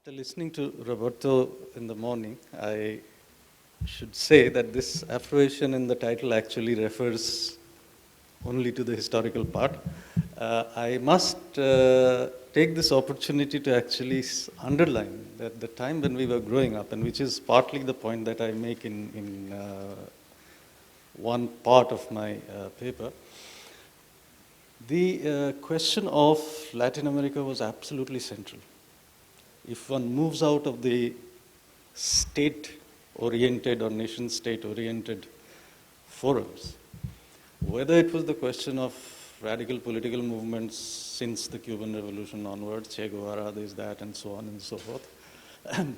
After listening to Roberto in the morning, I should say that this affirmation in the title actually refers only to the historical part. I must take this opportunity to actually underline that the time when we were growing up, and which is partly the point that I make in one part of my paper, the question of Latin America was absolutely central. If one moves out of the state-oriented or nation-state-oriented forums, whether it was the question of radical political movements since the Cuban Revolution onwards, Che Guevara, this, that, and so on and so forth,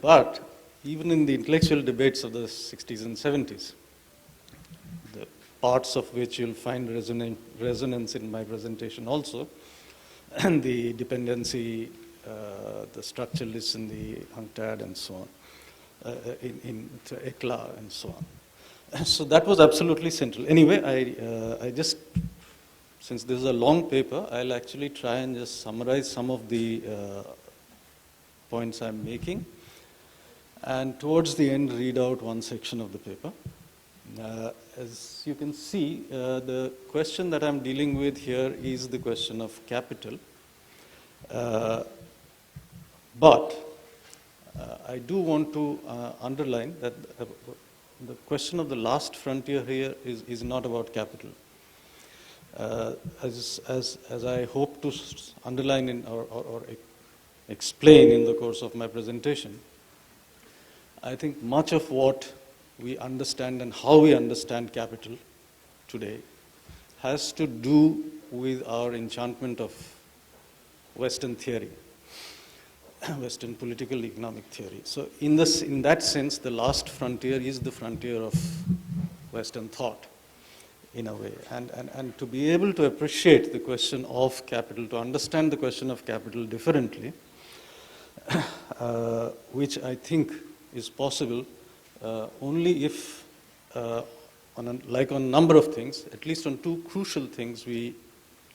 but even in the intellectual debates of the 60s and 70s, the parts of which you'll find resonance in my presentation also, and the dependency, the structuralists in the UNCTAD and so on, in ECLA and so on. So that was absolutely central. Anyway, I just, since this is a long paper, I'll actually try and just summarize some of the points I'm making, and towards the end read out one section of the paper. As you can see, the question that I'm dealing with here is the question of capital. But I do want to underline that the question of the last frontier here is not about capital. As I hope to underline in or explain in the course of my presentation, I think much of what we understand and how we understand capital today has to do with our enchantment of Western theory, Western political economic theory. So in that sense, the last frontier is the frontier of Western thought, in a way. And to be able to appreciate the question of capital, to understand the question of capital differently, which I think is possible only if, like on a number of things, at least on two crucial things, we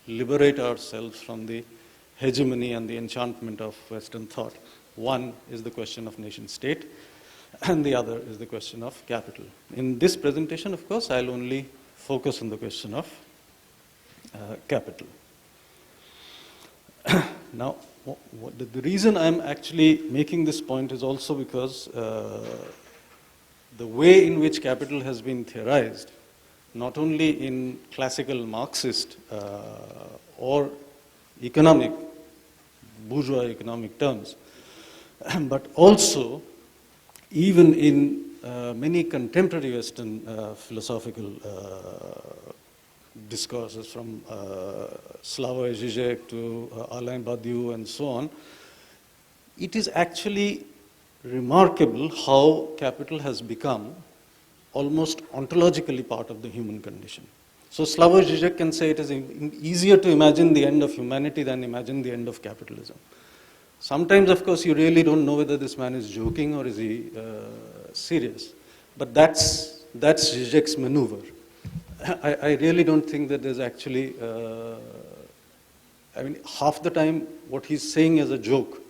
liberate ourselves from the hegemony and the enchantment of Western thought. One is the question of nation-state, and the other is the question of capital. In this presentation, of course, I'll only focus on the question of capital. Now, the reason I'm actually making this point is also because the way in which capital has been theorized, not only in classical Marxist or economic, bourgeois economic terms, but also even in many contemporary Western philosophical discourses, from Slavoj Žižek to Alain Badiou and so on, it is actually remarkable how capital has become almost ontologically part of the human condition. So Slavoj Žižek can say it is easier to imagine the end of humanity than imagine the end of capitalism. Sometimes, of course, you really don't know whether this man is joking or is he serious. But that's Žižek's maneuver. I really don't think that there's actually, I mean, half the time what he's saying as a joke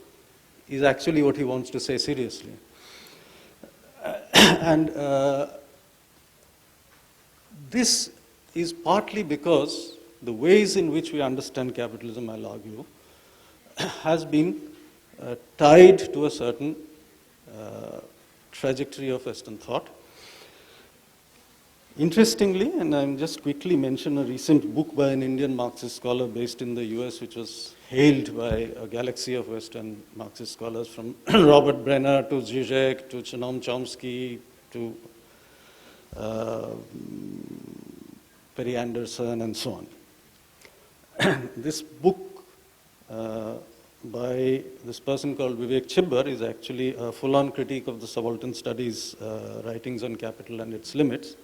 is actually what he wants to say seriously. And this is partly because the ways in which we understand capitalism, I'll argue, has been tied to a certain trajectory of Western thought. Interestingly, and I'll just quickly mention a recent book by an Indian Marxist scholar based in the US, which was hailed by a galaxy of Western Marxist scholars, from Robert Brenner to Zizek to Noam Chomsky to Perry Anderson and so on. This book by this person called Vivek Chibber is actually a full-on critique of the subaltern studies writings on capital and its limits.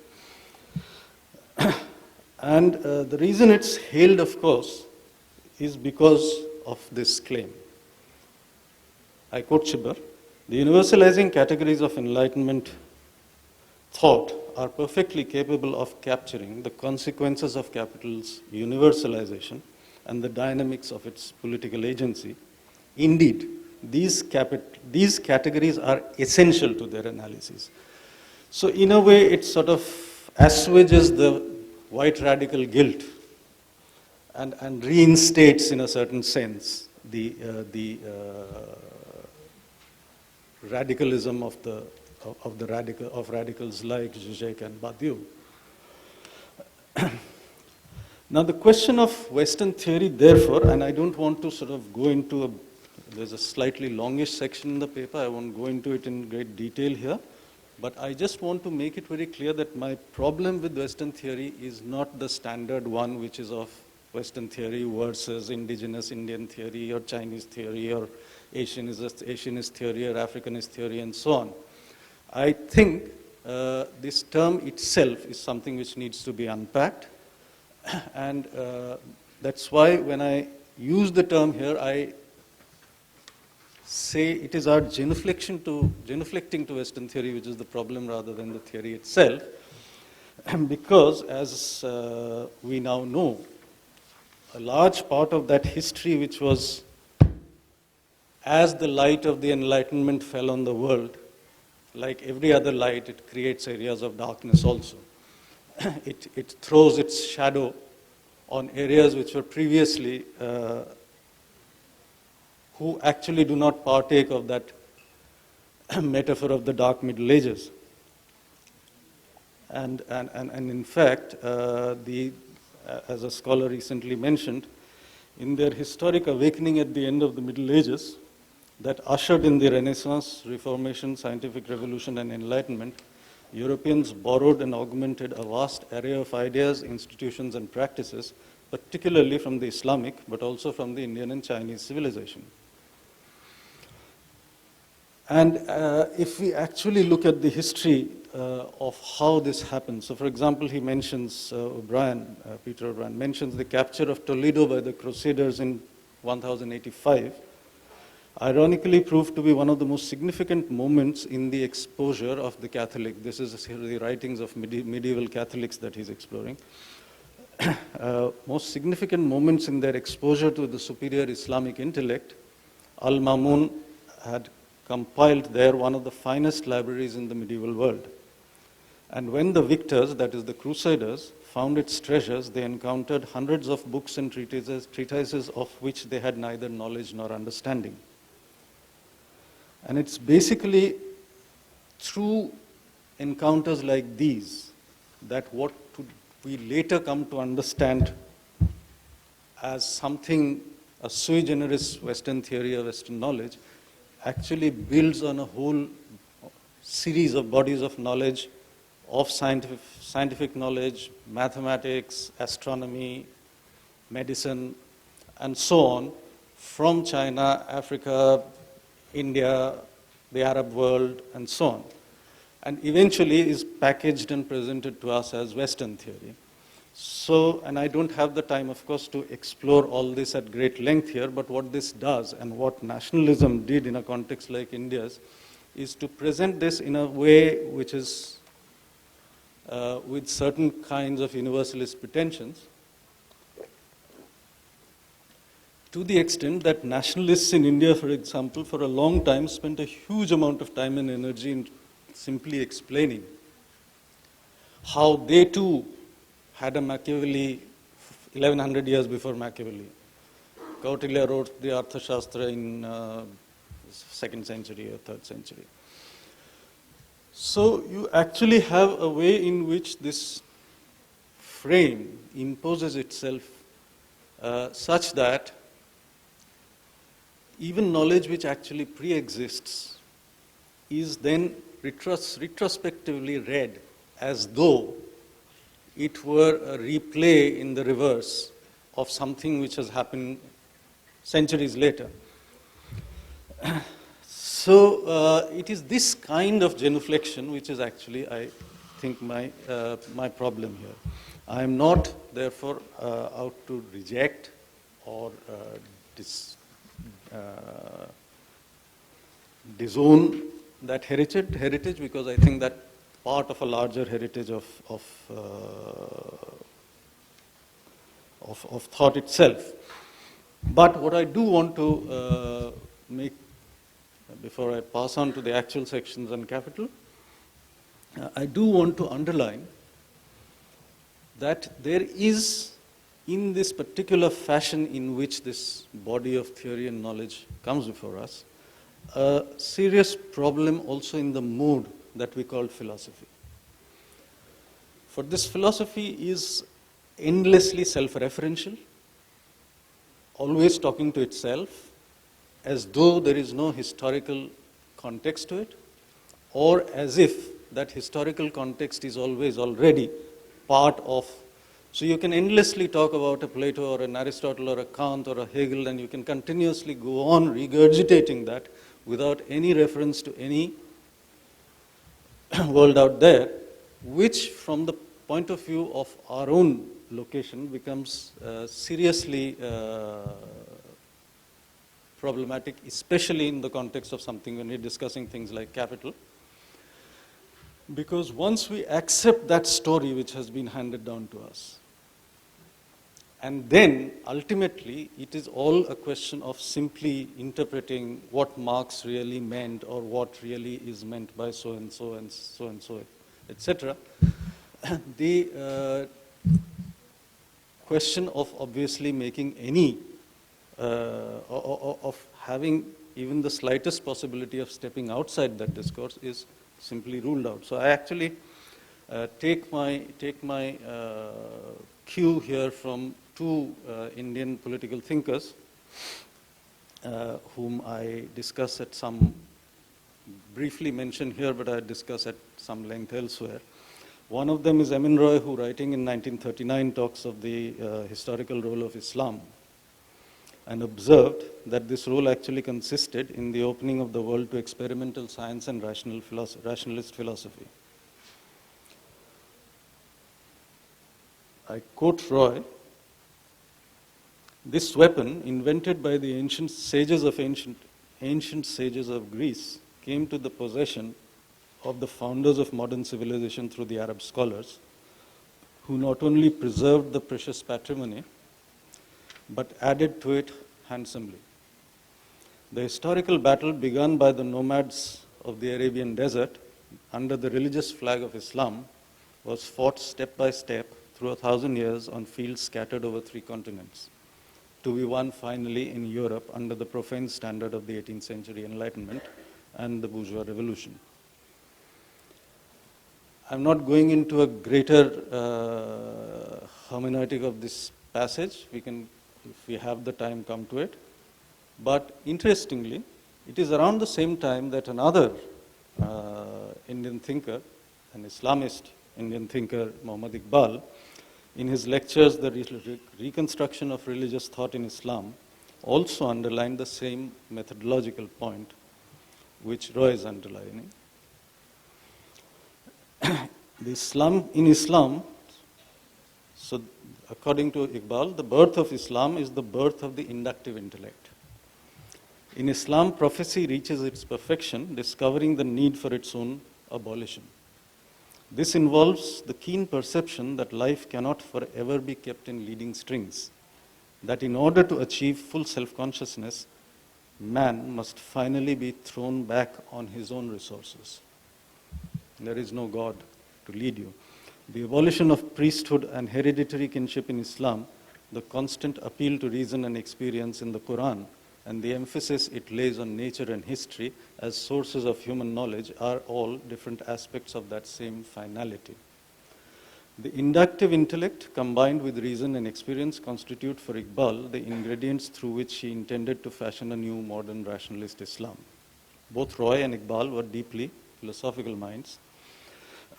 And the reason it's hailed, of course, is because of this claim. I quote Chibber: "The universalizing categories of Enlightenment thought are perfectly capable of capturing the consequences of capital's universalization and the dynamics of its political agency. Indeed, these categories are essential to their analysis. So in a way, it sort of assuages the white radical guilt and reinstates, in a certain sense, the radicalism of radicals like Zizek and Badiou. Now, the question of Western theory, therefore, and I don't want to sort of go into there's a slightly longish section in the paper. I won't go into it in great detail here. But I just want to make it very clear that my problem with Western theory is not the standard one, which is of Western theory versus indigenous Indian theory or Chinese theory or Asianist theory or Africanist theory and so on. I think this term itself is something which needs to be unpacked. And that's why when I use the term here, I say it is our genuflecting to Western theory, which is the problem rather than the theory itself. Because as we now know, a large part of that history which was, as the light of the Enlightenment fell on the world, like every other light, it creates areas of darkness also. It throws its shadow on areas which were previously, who actually do not partake of that metaphor of the dark Middle Ages. And in fact, as a scholar recently mentioned, in their historic awakening at the end of the Middle Ages, that ushered in the Renaissance, Reformation, Scientific Revolution, and Enlightenment, Europeans borrowed and augmented a vast array of ideas, institutions, and practices, particularly from the Islamic, but also from the Indian and Chinese civilization. And if we actually look at the history of how this happened, so for example, he mentions, Peter O'Brien mentions the capture of Toledo by the Crusaders in 1085, ironically proved to be one of the most significant moments in the exposure of the Catholic. This is the writings of medieval Catholics that he's exploring. Most significant moments in their exposure to the superior Islamic intellect. Al-Mamun had compiled there one of the finest libraries in the medieval world. And when the victors, that is the Crusaders, found its treasures, they encountered hundreds of books and treatises of which they had neither knowledge nor understanding. And it's basically through encounters like these that what we later come to understand as something, a sui generis Western theory or Western knowledge, actually builds on a whole series of bodies of knowledge, of scientific knowledge, mathematics, astronomy, medicine, and so on, from China, Africa, India, the Arab world, and so on. And eventually is packaged and presented to us as Western theory. So, and I don't have the time, of course, to explore all this at great length here, but what this does and what nationalism did in a context like India's is to present this in a way which is with certain kinds of universalist pretensions, to the extent that nationalists in India, for example, for a long time spent a huge amount of time and energy in simply explaining how they too had a Machiavelli 1100 years before Machiavelli. Kautilya wrote the Arthashastra in 2nd century or 3rd century. So you actually have a way in which this frame imposes itself such that even knowledge which actually pre-exists is then retrospectively read as though it were a replay in the reverse of something which has happened centuries later. So it is this kind of genuflection which is actually, I think, my problem here. I am not, therefore, out to reject or disown that heritage, because I think that part of a larger heritage of thought itself. But what I do want to make before I pass on to the actual sections on capital, I do want to underline that there is, in this particular fashion in which this body of theory and knowledge comes before us, a serious problem also in the mode that we call philosophy. For this philosophy is endlessly self-referential, always talking to itself, as though there is no historical context to it, or as if that historical context is always already part of. So you can endlessly talk about a Plato or an Aristotle or a Kant or a Hegel, and you can continuously go on regurgitating that without any reference to any world out there, which from the point of view of our own location becomes seriously problematic, especially in the context of something when we're discussing things like capital. Because once we accept that story which has been handed down to us, and then ultimately it is all a question of simply interpreting what Marx really meant or what really is meant by so and so and so and so, etc. The question of obviously making any, of having even the slightest possibility of stepping outside that discourse is simply ruled out. So I actually take my cue here from two Indian political thinkers whom I discuss at some, briefly mentioned here, but I discuss at some length elsewhere. One of them is Emin Roy, who writing in 1939 talks of the historical role of Islam, and observed that this role actually consisted in the opening of the world to experimental science and rationalist philosophy. I quote Roy, "This weapon, invented by the ancient sages of Greece, came to the possession of the founders of modern civilization through the Arab scholars, who not only preserved the precious patrimony, but added to it handsomely. The historical battle begun by the nomads of the Arabian desert under the religious flag of Islam was fought step by step through 1,000 years on fields scattered over 3 continents, to be won finally in Europe under the profane standard of the 18th century Enlightenment and the bourgeois revolution." I'm not going into a greater hermeneutic of this passage. We can, if we have the time, come to it. But interestingly, it is around the same time that another Indian thinker, an Islamist Indian thinker, Muhammad Iqbal, in his lectures, The Reconstruction of Religious Thought in Islam, also underlined the same methodological point which Roy is underlining. In Islam, so according to Iqbal, the birth of Islam is the birth of the inductive intellect. In Islam, prophecy reaches its perfection, discovering the need for its own abolition. This involves the keen perception that life cannot forever be kept in leading strings, that in order to achieve full self-consciousness, man must finally be thrown back on his own resources. There is no God to lead you. The abolition of priesthood and hereditary kinship in Islam, the constant appeal to reason and experience in the Quran, and the emphasis it lays on nature and history as sources of human knowledge are all different aspects of that same finality. The inductive intellect combined with reason and experience constitute for Iqbal the ingredients through which he intended to fashion a new modern rationalist Islam. Both Roy and Iqbal were deeply philosophical minds.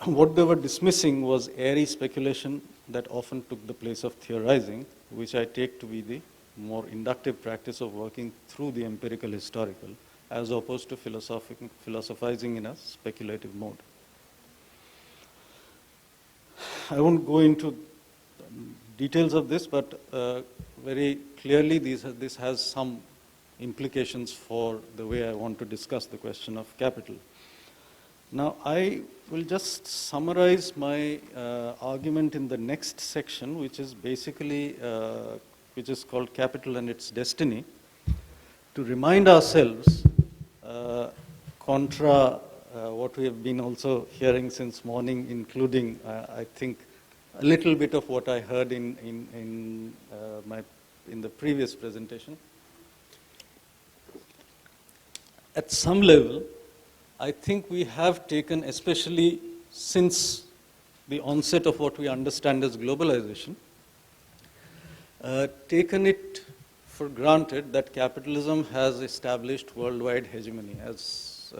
What they were dismissing was airy speculation that often took the place of theorizing, which I take to be the more inductive practice of working through the empirical historical, as opposed to philosophizing in a speculative mode. I won't go into details of this, but very clearly this has some implications for the way I want to discuss the question of capital. Now, I will just summarize my argument in the next section, which is basically, which is called Capital and Its Destiny, to remind ourselves contra what we have been also hearing since morning, including, I think, a little bit of what I heard in the previous presentation. At some level, I think we have taken, especially since the onset of what we understand as globalization, taken it for granted that capitalism has established worldwide hegemony. As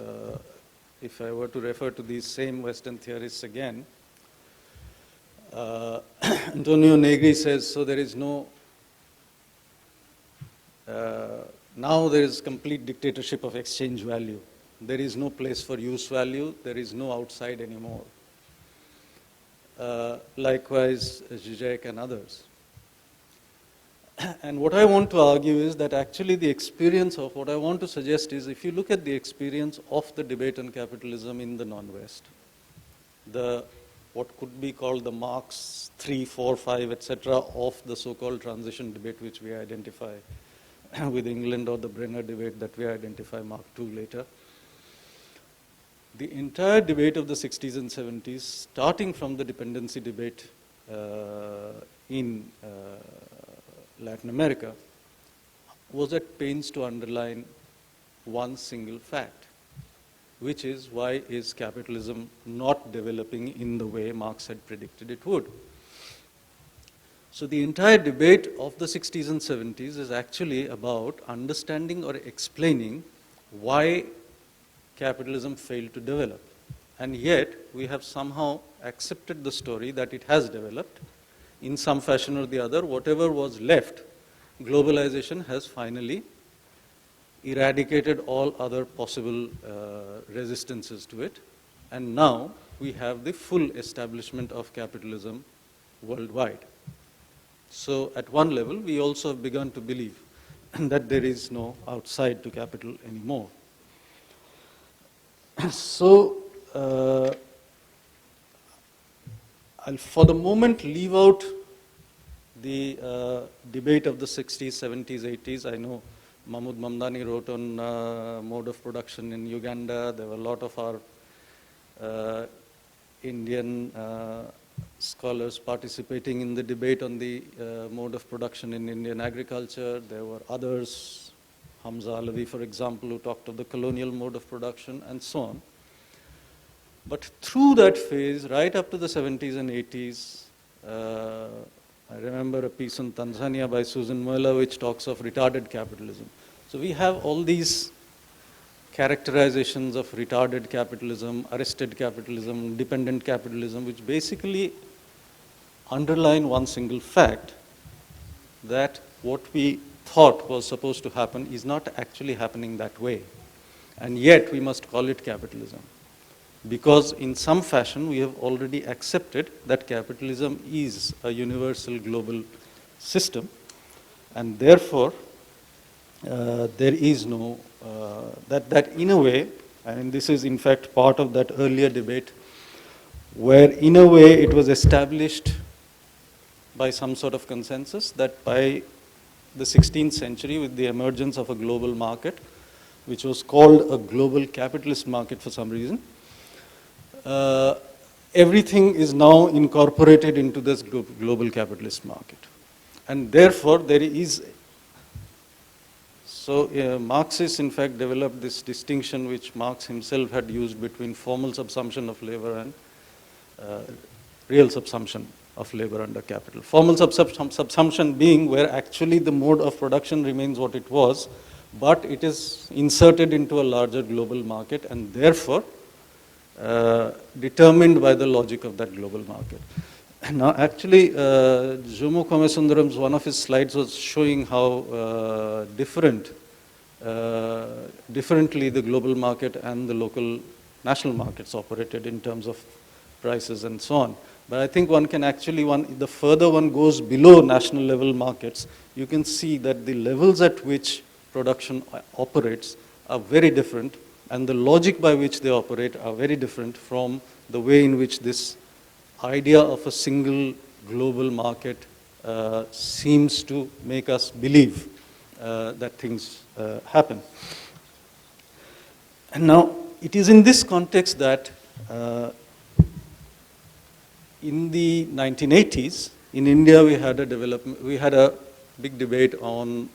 if I were to refer to these same Western theorists again, Antonio Negri says, so there is no, now there is complete dictatorship of exchange value. There is no place for use value. There is no outside anymore. Likewise, Zizek and others. And what I want to argue is that actually the experience of, what I want to suggest is, if you look at the experience of the debate on capitalism in the non-West, what could be called the Marx 3, 4, 5, etc. of the so-called transition debate which we identify with England, or the Brenner debate that we identify Mark II later. The entire debate of the 60s and 70s, starting from the dependency debate in Latin America, was at pains to underline one single fact, which is, why is capitalism not developing in the way Marx had predicted it would? So the entire debate of the 60s and 70s is actually about understanding or explaining why capitalism failed to develop. And yet, we have somehow accepted the story that it has developed in some fashion or the other. Whatever was left, globalization has finally eradicated all other possible resistances to it. And now we have the full establishment of capitalism worldwide. So at one level, we also have begun to believe that there is no outside to capital anymore. So I'll for the moment leave out the debate of the 60s, 70s, 80s. I know Mahmood Mamdani wrote on mode of production in Uganda. There were a lot of our Indian scholars participating in the debate on the mode of production in Indian agriculture. There were others, Hamza Alavi, for example, who talked of the colonial mode of production, and so on. But through that phase, right up to the 70s and 80s, I remember a piece on Tanzania by Susan Moeller which talks of retarded capitalism. So we have all these characterizations of retarded capitalism, arrested capitalism, dependent capitalism, which basically underline one single fact, that what we thought was supposed to happen is not actually happening that way. And yet we must call it capitalism, because in some fashion we have already accepted that capitalism is a universal global system, and therefore there is no, that in a way, and this is in fact part of that earlier debate, where in a way it was established by some sort of consensus that by the 16th century, with the emergence of a global market, which was called a global capitalist market for some reason, everything is now incorporated into this global capitalist market. And therefore, there is, so Marxists in fact developed this distinction which Marx himself had used between formal subsumption of labor and real subsumption of labor under capital. Formal subsumption being where actually the mode of production remains what it was, but it is inserted into a larger global market and therefore determined by the logic of that global market. Now actually, Jomo Komesundaram's one of his slides was showing how differently the global market and the local national markets operated in terms of prices and so on. But I think one can actually, the further one goes below national level markets, you can see that the levels at which production operates are very different, and the logic by which they operate are very different from the way in which this idea of a single global market seems to make us believe that things happen. And now, it is in this context that in the 1980s, in India, we had a big debate on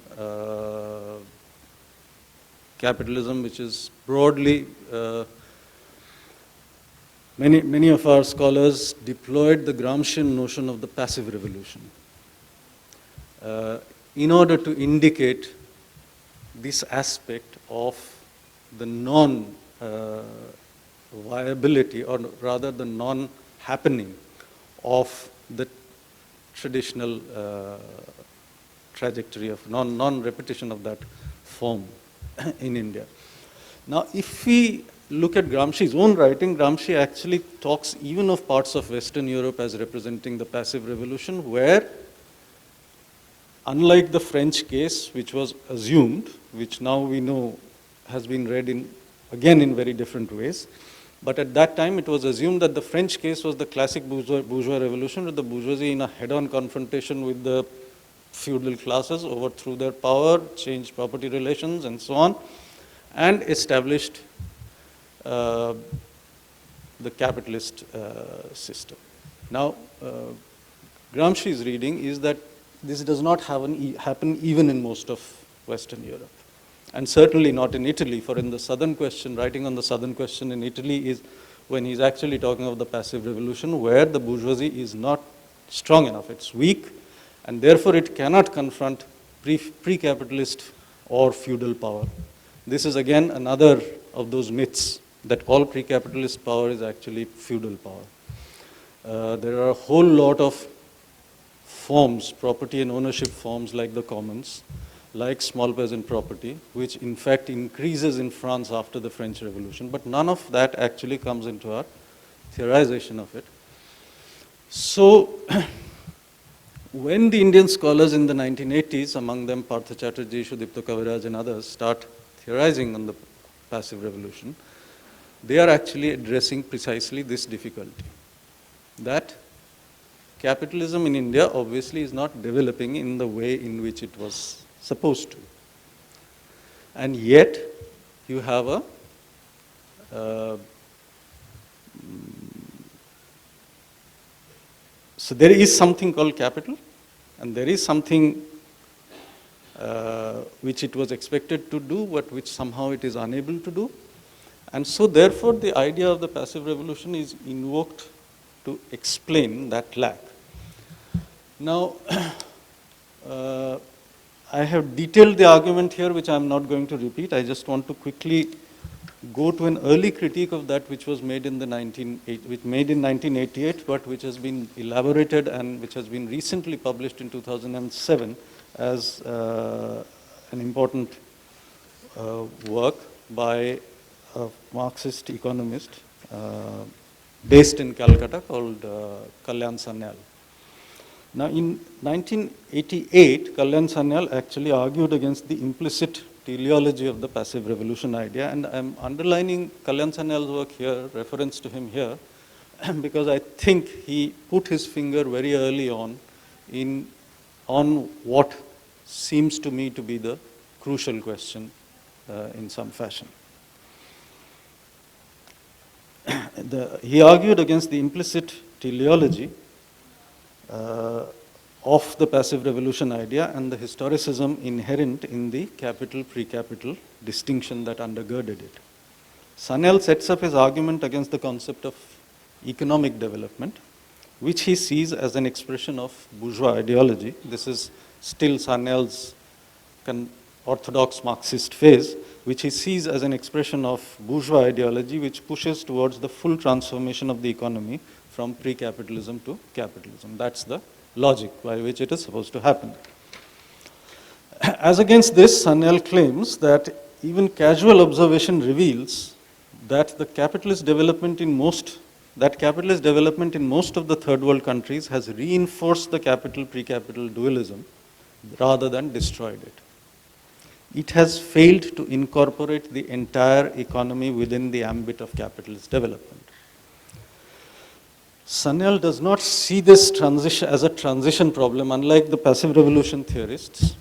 capitalism, which is broadly, many of our scholars deployed the Gramscian notion of the passive revolution in order to indicate this aspect of the non-viability, or rather the non-happening of the traditional trajectory of non-repetition of that form in India. Now, if we look at Gramsci's own writing, Gramsci actually talks even of parts of Western Europe as representing the passive revolution, where, unlike the French case, which was assumed, which now we know has been read again in very different ways, but at that time it was assumed that the French case was the classic bourgeois revolution, with the bourgeoisie in a head-on confrontation with the feudal classes, overthrew their power, changed property relations, and so on, and established the capitalist system. Now, Gramsci's reading is that this does not happen even in most of Western Europe, and certainly not in Italy, for in the Southern Question, writing on the Southern Question in Italy is when he's actually talking of the passive revolution, where the bourgeoisie is not strong enough, it's weak, and therefore it cannot confront pre-capitalist or feudal power. This is again another of those myths that all pre-capitalist power is actually feudal power. There are a whole lot of forms, property and ownership forms like the commons, like small peasant property, which in fact increases in France after the French Revolution, but none of that actually comes into our theorization of it. So, when the Indian scholars in the 1980s, among them Partha Chatterjee, Sudipta Kaviraj and others, start theorizing on the passive revolution, they are actually addressing precisely this difficulty, that capitalism in India obviously is not developing in the way in which it was supposed to. And yet, you have so there is something called capital, and there is something which it was expected to do, but which somehow it is unable to do. And so therefore, the idea of the passive revolution is invoked to explain that lack. Now, I have detailed the argument here, which I am not going to repeat. I just want to quickly go to an early critique of that, which was made in 1988, but which has been elaborated and which has been recently published in 2007 as an important work by a Marxist economist based in Calcutta called Kalyan Sanyal. Now, in 1988, Kalyan Sanyal actually argued against the implicit teleology of the passive revolution idea, and I'm underlining Kalyan Sanyal's work here, reference to him here, because I think he put his finger very early on what seems to me to be the crucial question in some fashion. He argued against the implicit teleology of the passive revolution idea and the historicism inherent in the capital pre-capital distinction that undergirded it. Sanyal sets up his argument against the concept of economic development, which he sees as an expression of bourgeois ideology. This is still Sanyal's orthodox Marxist phase, which he sees as an expression of bourgeois ideology which pushes towards the full transformation of the economy from pre-capitalism to capitalism. That's the logic by which it is supposed to happen. As against this, Sanyal claims that even casual observation reveals that capitalist development in most of the third world countries has reinforced the capital pre-capital dualism rather than destroyed it. It has failed to incorporate the entire economy within the ambit of capitalist development. Sanyal does not see this transition as a transition problem, unlike the passive revolution theorists,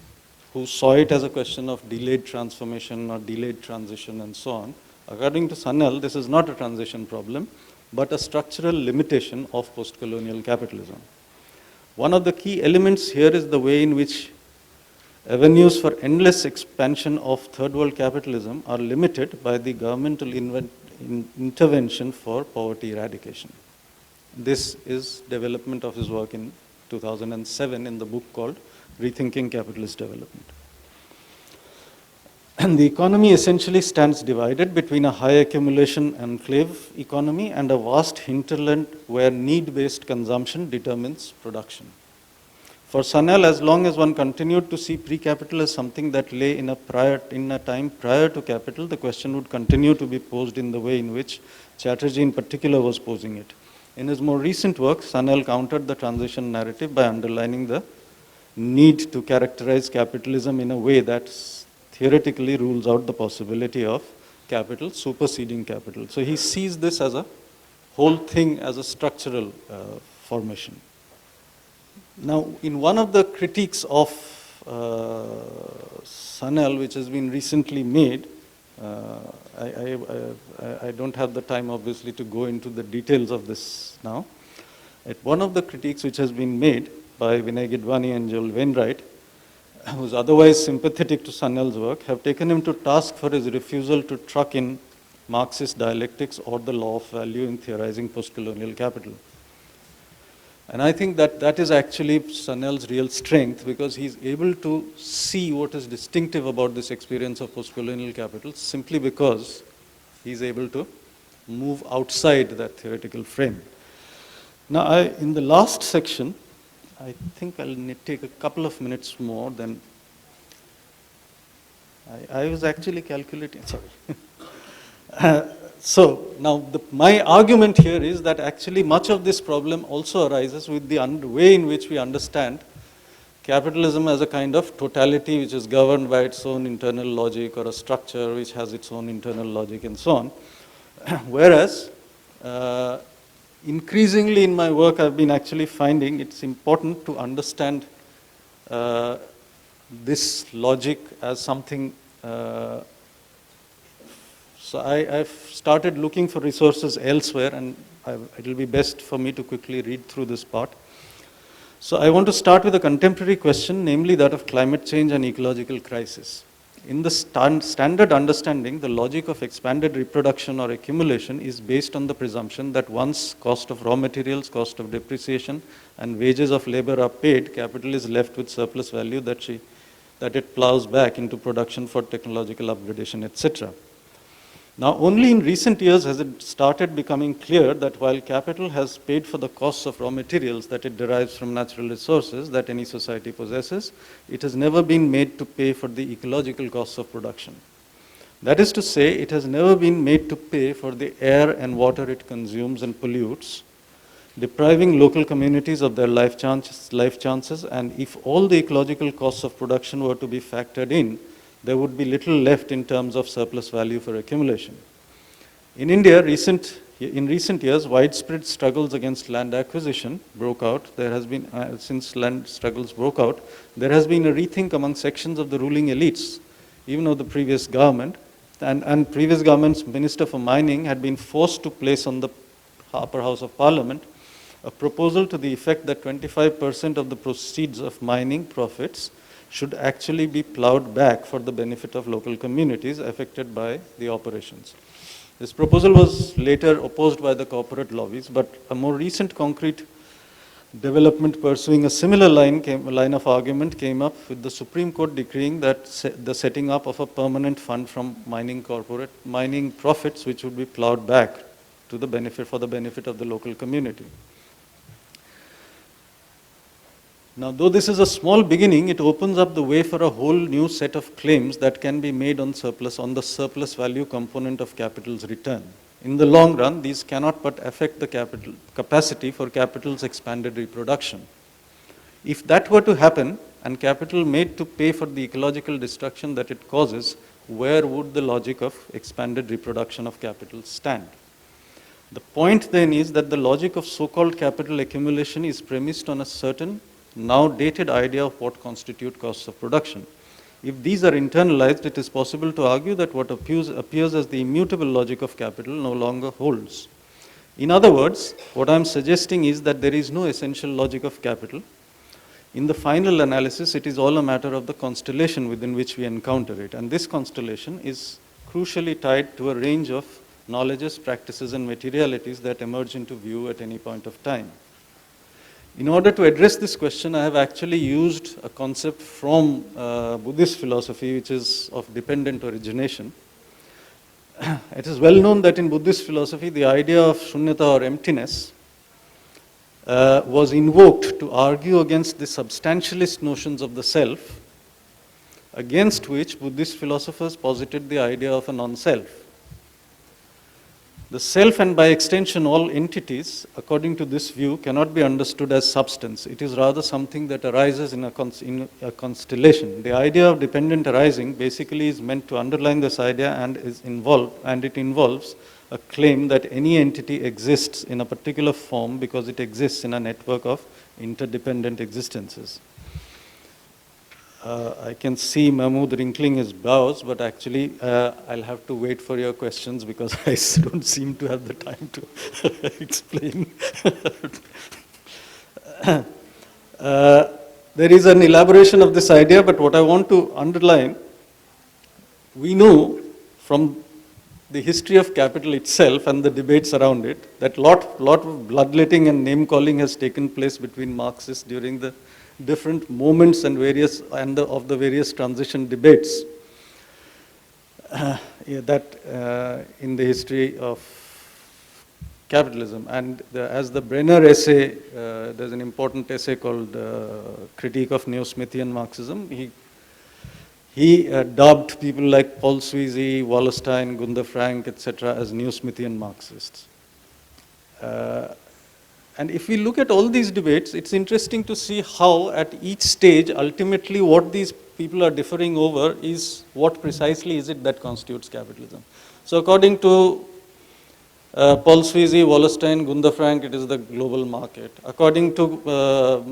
who saw it as a question of delayed transformation or delayed transition and so on. According to Sanel, this is not a transition problem, but a structural limitation of post-colonial capitalism. One of the key elements here is the way in which avenues for endless expansion of third world capitalism are limited by the governmental intervention for poverty eradication. This is development of his work in 2007 in the book called Rethinking Capitalist Development. And the economy essentially stands divided between a high accumulation enclave economy and a vast hinterland where need-based consumption determines production. For Sanel, as long as one continued to see pre-capital as something that lay in a time prior to capital, the question would continue to be posed in the way in which Chatterjee in particular was posing it. In his more recent work, Sanel countered the transition narrative by underlining the need to characterize capitalism in a way that theoretically rules out the possibility of capital superseding capital. So he sees this as a whole thing as a structural formation. Now, in one of the critiques of Sanel, which has been recently made, I don't have the time, obviously, to go into the details of this now. At one of the critiques which has been made by Vinay Gidwani and Joel Wainwright, who's otherwise sympathetic to Sanel's work, have taken him to task for his refusal to truck in Marxist dialectics or the law of value in theorizing post-colonial capital. And I think that that is actually Sanel's real strength, because he's able to see what is distinctive about this experience of post-colonial capital simply because he's able to move outside that theoretical frame. Now, in the last section, I think I'll take a couple of minutes more than I was actually calculating, sorry. So now my argument here is that actually much of this problem also arises with the way in which we understand capitalism as a kind of totality which is governed by its own internal logic, or a structure which has its own internal logic and so on. Whereas increasingly in my work I've been actually finding it's important to understand this logic as something so I've started looking for resources elsewhere, and it will be best for me to quickly read through this part. So I want to start with a contemporary question, namely that of climate change and ecological crisis. In the standard understanding, the logic of expanded reproduction or accumulation is based on the presumption that once cost of raw materials, cost of depreciation, and wages of labor are paid, capital is left with surplus value that it plows back into production for technological upgradation, etc. Now, only in recent years has it started becoming clear that while capital has paid for the costs of raw materials that it derives from natural resources that any society possesses, it has never been made to pay for the ecological costs of production. That is to say, it has never been made to pay for the air and water it consumes and pollutes, depriving local communities of their life chances, and if all the ecological costs of production were to be factored in, there would be little left in terms of surplus value for accumulation. In India, in recent years, widespread struggles against land acquisition broke out. There has been, since land struggles broke out, there has been a rethink among sections of the ruling elites, even of the previous government, and previous government's Minister for Mining had been forced to place on the Upper House of Parliament a proposal to the effect that 25% of the proceeds of mining profits should actually be plowed back for the benefit of local communities affected by the operations. This proposal was later opposed by the corporate lobbies, but a more recent concrete development pursuing a similar line of argument came up with the Supreme Court decreeing that the setting up of a permanent fund from mining profits, which would be plowed back to the benefit of the local community. Now, though this is a small beginning, it opens up the way for a whole new set of claims that can be made on the surplus value component of capital's return. In the long run, these cannot but affect the capacity for capital's expanded reproduction. If that were to happen, and capital made to pay for the ecological destruction that it causes, where would the logic of expanded reproduction of capital stand? The point then is that the logic of so-called capital accumulation is premised on a certain now dated idea of what constitute costs of production. If these are internalized, it is possible to argue that what appears as the immutable logic of capital no longer holds. In other words, what I'm suggesting is that there is no essential logic of capital. In the final analysis, it is all a matter of the constellation within which we encounter it. And this constellation is crucially tied to a range of knowledges, practices, and materialities that emerge into view at any point of time. In order to address this question, I have actually used a concept from Buddhist philosophy, which is of dependent origination. It is well known that in Buddhist philosophy, the idea of shunyata or emptiness was invoked to argue against the substantialist notions of the self, against which Buddhist philosophers posited the idea of a non-self. The self, and by extension all entities, according to this view, cannot be understood as substance. It is rather something that arises in a constellation. The idea of dependent arising basically is meant to underline this idea, and it involves a claim that any entity exists in a particular form because it exists in a network of interdependent existences. I can see Mahmood wrinkling his brows, but actually I'll have to wait for your questions because I don't seem to have the time to explain. There is an elaboration of this idea, but what I want to underline, we know from the history of capital itself and the debates around it that lot of bloodletting and name calling has taken place between Marxists during the different moments and of the various transition debates in the history of capitalism. And as the Brenner essay, there's an important essay called Critique of Neo-Smithian Marxism. He dubbed people like Paul Sweezy, Wallerstein, Gunther Frank, etc. as Neo-Smithian Marxists. And if we look at all these debates, it's interesting to see how at each stage, ultimately what these people are differing over is what precisely is it that constitutes capitalism. So according to Paul Sweezy, Wallerstein, Gunther Frank, it is the global market. According to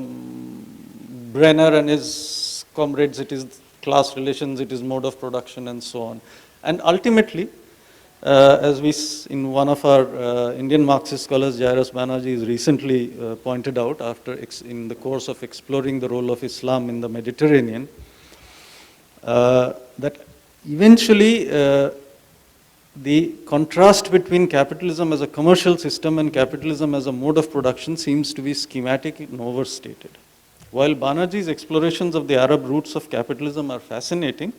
Brenner and his comrades, it is class relations, it is mode of production, and so on. And ultimately, as in one of our Indian Marxist scholars, Jairus Banerjee, has recently pointed out in the course of exploring the role of Islam in the Mediterranean, that eventually the contrast between capitalism as a commercial system and capitalism as a mode of production seems to be schematic and overstated. While Banerjee's explorations of the Arab roots of capitalism are fascinating,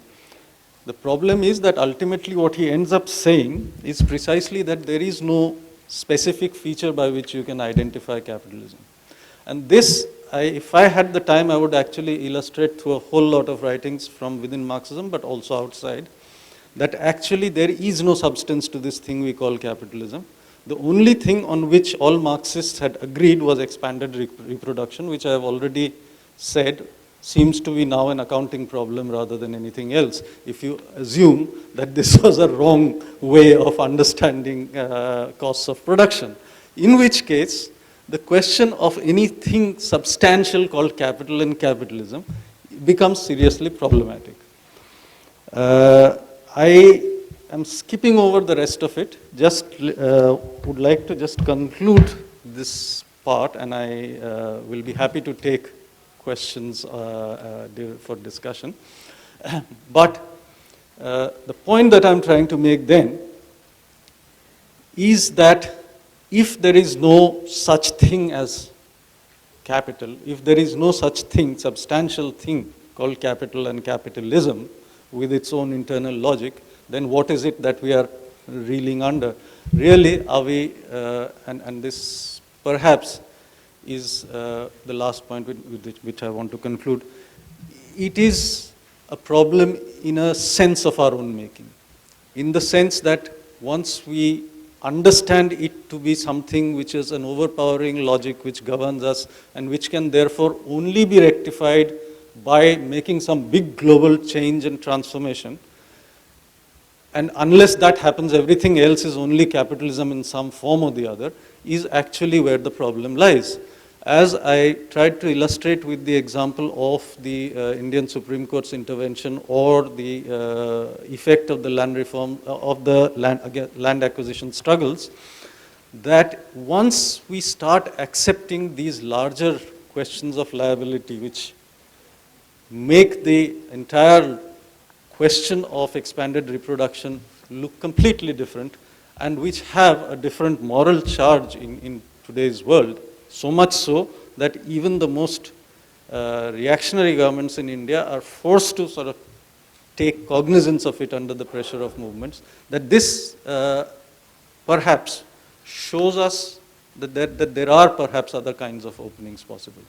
the problem is that ultimately what he ends up saying is precisely that there is no specific feature by which you can identify capitalism. And this, if I had the time, I would actually illustrate through a whole lot of writings from within Marxism, but also outside, that actually there is no substance to this thing we call capitalism. The only thing on which all Marxists had agreed was expanded reproduction, which I have already said seems to be now an accounting problem rather than anything else, if you assume that this was a wrong way of understanding costs of production. In which case, the question of anything substantial called capital and capitalism becomes seriously problematic. I am skipping over the rest of it, just would like to just conclude this part, and I will be happy to take questions for discussion. But the point that I'm trying to make then is that if there is no such thing as capital, if there is no such thing, substantial thing called capital and capitalism with its own internal logic, then what is it that we are reeling under? Really, are we, and this perhaps is the last point with which I want to conclude. It is a problem in a sense of our own making, in the sense that once we understand it to be something which is an overpowering logic which governs us and which can therefore only be rectified by making some big global change and transformation, and unless that happens, everything else is only capitalism in some form or the other, is actually where the problem lies. as I tried to illustrate with the example of the Indian Supreme Court's intervention or the effect of the land reform, of the land acquisition struggles, that once we start accepting these larger questions of liability, which make the entire question of expanded reproduction look completely different, and which have a different moral charge in today's world, so much so that even the most reactionary governments in India are forced to sort of take cognizance of it under the pressure of movements, that this perhaps shows us that there are perhaps other kinds of openings possible.